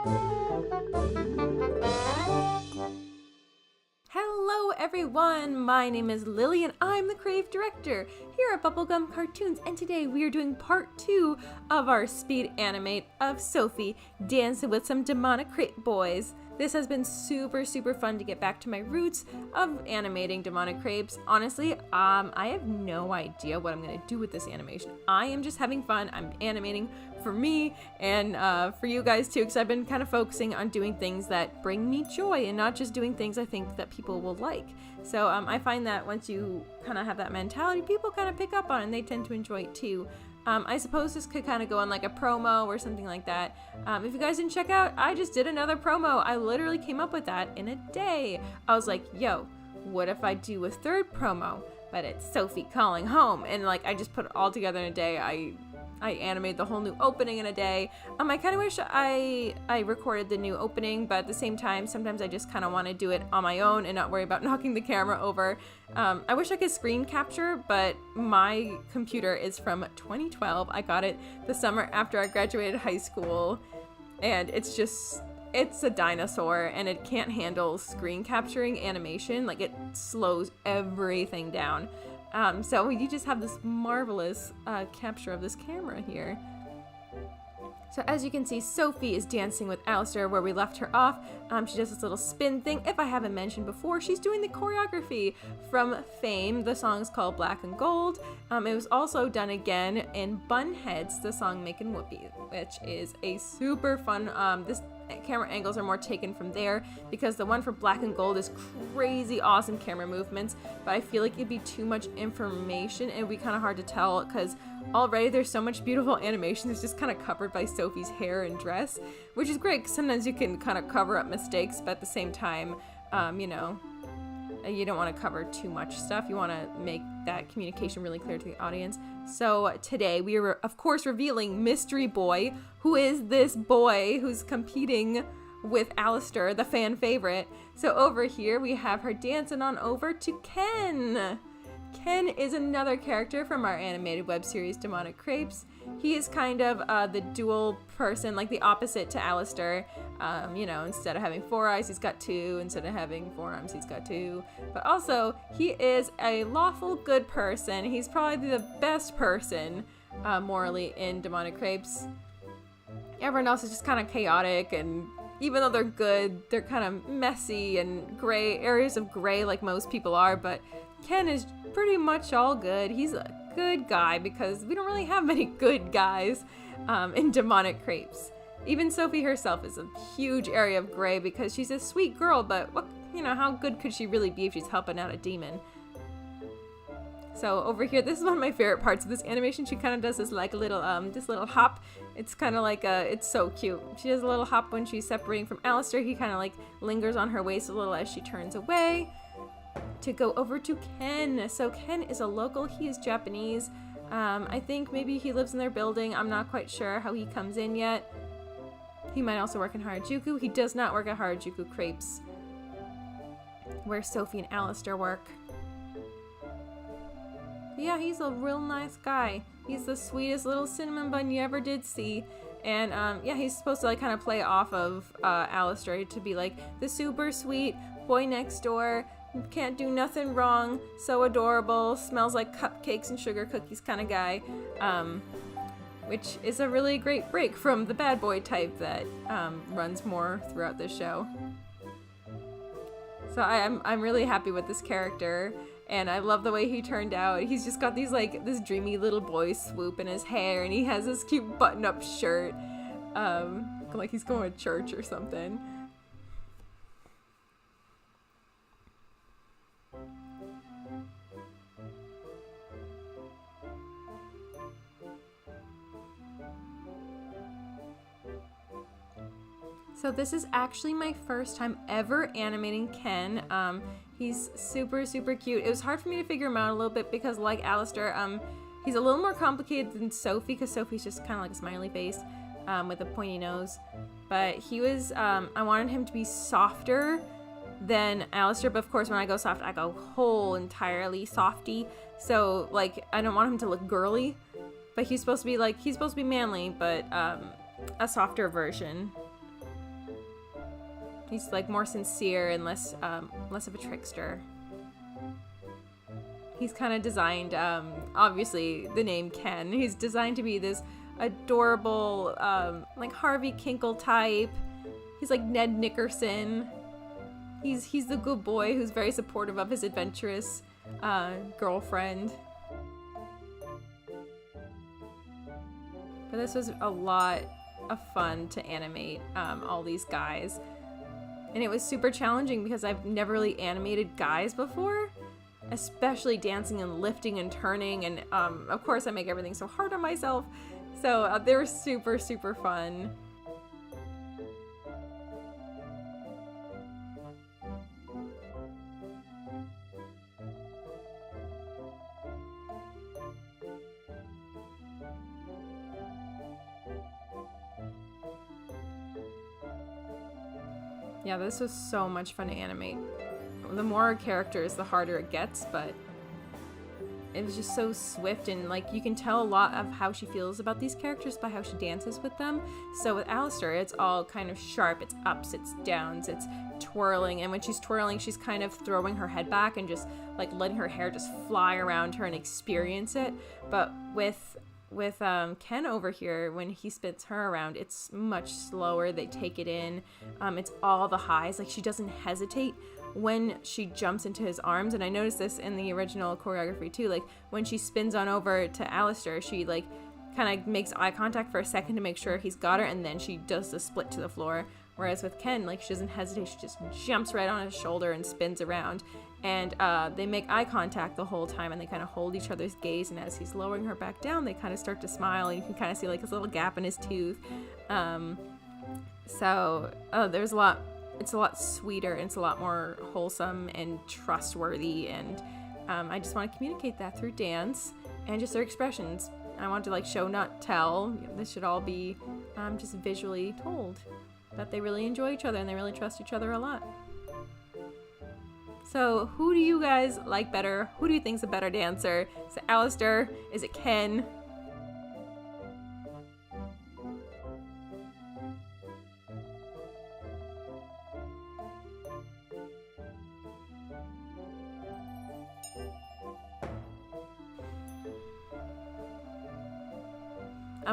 Hello everyone, my name is Lily and I'm the creative director here at Bubblegum Cartoons, and today we are doing part 2 of our speed animate of Sophie dancing with some Demonic Crepes boys. This has been super fun to get back to my roots of animating Demonic Crepes. Honestly, I have no idea what I'm going to do with this animation. I am just having fun. I'm animating for me and for you guys too, because I've been kind of focusing on doing things that bring me joy and not just doing things I think that people will like. So I find that once you kind of have that mentality, people kind of pick up on it and they tend to enjoy it too. I suppose this could kind of go on like a promo or something like that. If you guys didn't check out, I just did another promo. I literally came up with that in a day. I was like, yo, what if I do a third promo, but it's Sophie calling home? And like, I just put it all together in a day. I animated the whole new opening in a day. I kind of wish I recorded the new opening, but at the same time, sometimes I just kind of want to do it on my own and not worry about knocking the camera over. I wish I could screen capture, but my computer is from 2012. I got it the summer after I graduated high school, and it's a dinosaur, and it can't handle screen capturing animation. Like, it slows everything down. So you just have this marvelous capture of this camera here. So as you can see, Sophie is dancing with Alistair where we left her off. She does this little spin thing. If I haven't mentioned before, she's doing the choreography from Fame. The song's called Black and Gold. It was also done again in Bunheads, the song Makin' Whoopee, which is a super fun, this camera angles are more taken from there because the one for Black and Gold is crazy awesome camera movements, but I feel like it'd be too much information and it'd be kind of hard to tell because already there's so much beautiful animation that's just kind of covered by Sophie's hair and dress, which is great because sometimes you can kind of cover up mistakes, but at the same time, you know, you don't want to cover too much stuff. You want to make that communication really clear to the audience. So today we are, of course, revealing Mystery Boy, who is this boy who's competing with Alistair, the fan favorite. So over here we have her dancing on over to Ken. Ken is another character from our animated web series Demonic Crepes. He is kind of the dual person, like the opposite to Alistair. You know, instead of having 4 eyes, he's got 2. Instead of having 4 arms, he's got 2. But also, he is a lawful good person. He's probably the best person morally in Demonic Crepes. Everyone else is just kind of chaotic, and even though they're good, they're kind of messy and gray, areas of gray like most people are, but Ken is pretty much all good. He's a good guy because we don't really have many good guys in Demonic Crepes. Even Sophie herself is a huge area of gray because she's a sweet girl, but what, you know, how good could she really be if she's helping out a demon? So over here, this is one of my favorite parts of this animation. She kind of does this like a little this little hop. It's kind of like it's so cute. She does a little hop when she's separating from Alistair. He kind of like lingers on her waist a little as she turns away to go over to Ken. So Ken is a local. He is Japanese. I think maybe he lives in their building. I'm not quite sure how he comes in yet. He might also work in Harajuku. He does not work at Harajuku Crepes, where Sophie and Alistair work. But yeah, he's a real nice guy. He's the sweetest little cinnamon bun you ever did see. And yeah, he's supposed to like kind of play off of Alistair to be like the super sweet boy next door, can't do nothing wrong, so adorable, smells like cupcakes and sugar cookies kind of guy, which is a really great break from the bad boy type that runs more throughout this show. So I'm really happy with this character, and I love the way he turned out. He's just got these like this dreamy little boy swoop in his hair, and he has this cute button-up shirt, like he's going to church or something. So this is actually my first time ever animating Ken. He's super cute. It was hard for me to figure him out a little bit because, like Alistair, he's a little more complicated than Sophie because Sophie's just kind of like a smiley face with a pointy nose. But he was, I wanted him to be softer than Alistair, but of course when I go soft, I go whole entirely softy. So like, I don't want him to look girly, but he's supposed to be manly, but a softer version. He's like more sincere and less of a trickster. He's kind of designed, obviously the name Ken, he's designed to be this adorable, like Harvey Kinkle type. He's like Ned Nickerson. He's the good boy who's very supportive of his adventurous girlfriend. But this was a lot of fun to animate all these guys. And it was super challenging because I've never really animated guys before, especially dancing and lifting and turning. And of course I make everything so hard on myself. So they were super, super fun. Yeah, this was so much fun to animate. The more characters, the harder it gets, but it was just so swift, and like you can tell a lot of how she feels about these characters by how she dances with them. So with Alistair, it's all kind of sharp, it's ups, it's downs, it's twirling, and when she's twirling, she's kind of throwing her head back and just like letting her hair just fly around her and experience it. But with Ken over here, when he spins her around, it's much slower. They take it in. It's all the highs. Like, she doesn't hesitate when she jumps into his arms. And I noticed this in the original choreography too. Like, when she spins on over to Alistair, she like kind of makes eye contact for a second to make sure he's got her, and then she does the split to the floor. Whereas with Ken, like, she doesn't hesitate. She just jumps right on his shoulder and spins around. And they make eye contact the whole time, and they kind of hold each other's gaze, and as he's lowering her back down, they kind of start to smile, and you can kind of see like this little gap in his tooth. There's a lot, it's a lot sweeter, and it's a lot more wholesome and trustworthy, and I just want to communicate that through dance and just their expressions. I want to like show, not tell. This should all be just visually told that they really enjoy each other and they really trust each other a lot. So who do you guys like better? Who do you think's a better dancer? Is it Alistair? Is it Ken?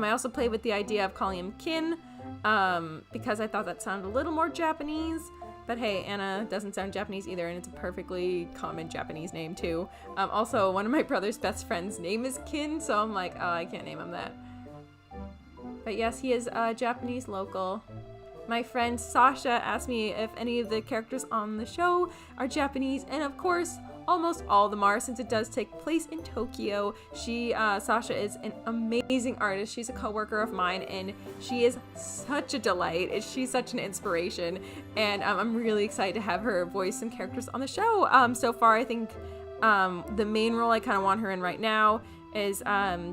I also played with the idea of calling him Kin, because I thought that sounded a little more Japanese. But hey, Anna doesn't sound Japanese either, and it's a perfectly common Japanese name too. Also, one of my brother's best friends' name is Kin, so I'm like, oh, I can't name him that. But yes, he is a Japanese local. My friend Sasha asked me if any of the characters on the show are Japanese, and of course, almost all of them are, since it does take place in Tokyo. Sasha is an amazing artist. She's a coworker of mine, and she is such a delight. She's such an inspiration, and I'm really excited to have her voice some characters on the show. So far, I think the main role I kind of want her in right now is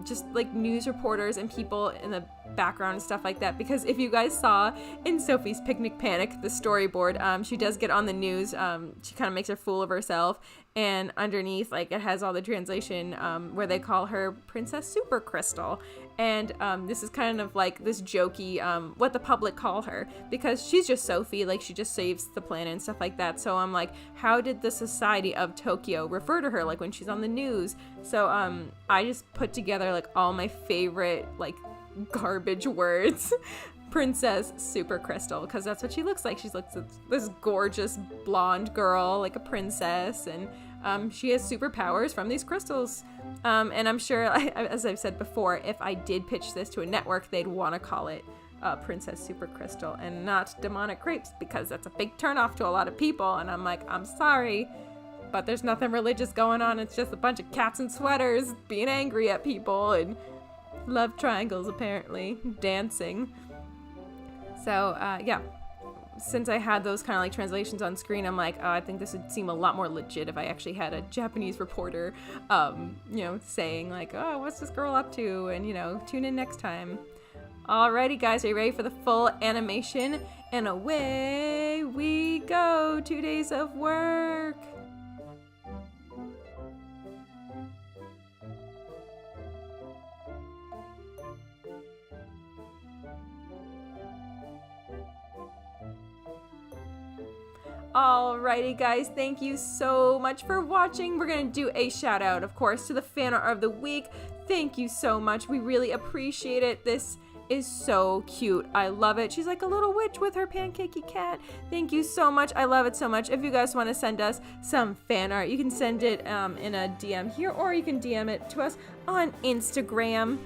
just like news reporters and people in the background and stuff like that, because if you guys saw in Sophie's Picnic Panic, the storyboard, she does get on the news. She kind of makes a fool of herself, and underneath, like, it has all the translation where they call her Princess Super Crystal, and this is kind of like this jokey what the public call her, because she's just Sophie, like, she just saves the planet and stuff like that. So I'm like, how did the society of Tokyo refer to her, like, when she's on the news? So I just put together like all my favorite like garbage words. Princess Super Crystal, because that's what she looks like. She looks like this gorgeous blonde girl, like a princess, and she has superpowers from these crystals. And I'm sure, as I've said before, if I did pitch this to a network, they'd want to call it Princess Super Crystal and not Demonic Crepes, because that's a big turnoff to a lot of people. And I'm like, I'm sorry, but there's nothing religious going on. It's just a bunch of cats in sweaters being angry at people and love triangles, apparently, dancing. So, yeah, since I had those kind of like translations on screen, I'm like, oh, I think this would seem a lot more legit if I actually had a Japanese reporter, saying like, oh, what's this girl up to? And, tune in next time. Alrighty, guys, are you ready for the full animation? And away we go. 2 days of work. Alrighty guys, thank you so much for watching. We're gonna do a shout out, of course, to the fan art of the week. Thank you so much. We really appreciate it. This is so cute. I love it. She's like a little witch with her pancakey cat. Thank you so much. I love it so much. If you guys want to send us some fan art, you can send it in a DM here, or you can DM it to us on Instagram.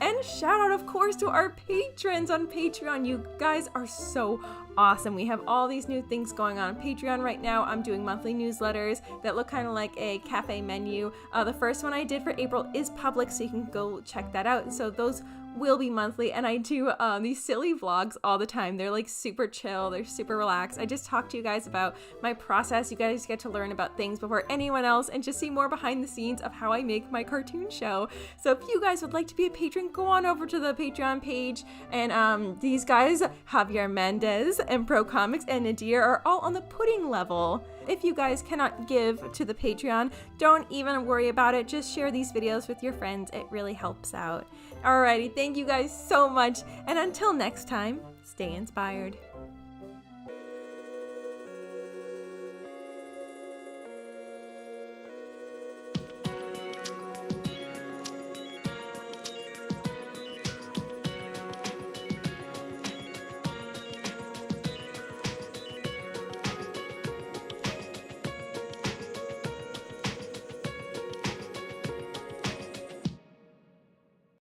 And shout out, of course, to our patrons on Patreon. You guys are so awesome. We have all these new things going on Patreon right now. I'm doing monthly newsletters that look kind of like a cafe menu. The first one I did for April is public, so you can go check that out. So those will be monthly, and I do these silly vlogs all the time. They're like super chill, they're super relaxed. I just talk to you guys about my process. You guys get to learn about things before anyone else and just see more behind the scenes of how I make my cartoon show. So if you guys would like to be a patron, go on over to the Patreon page, and these guys, Javier Mendez and Pro Comics and Nadir, are all on the pudding level. If you guys cannot give to the Patreon, don't even worry about it. Just share these videos with your friends. It really helps out. Alrighty, thank you guys so much, and until next time, stay inspired.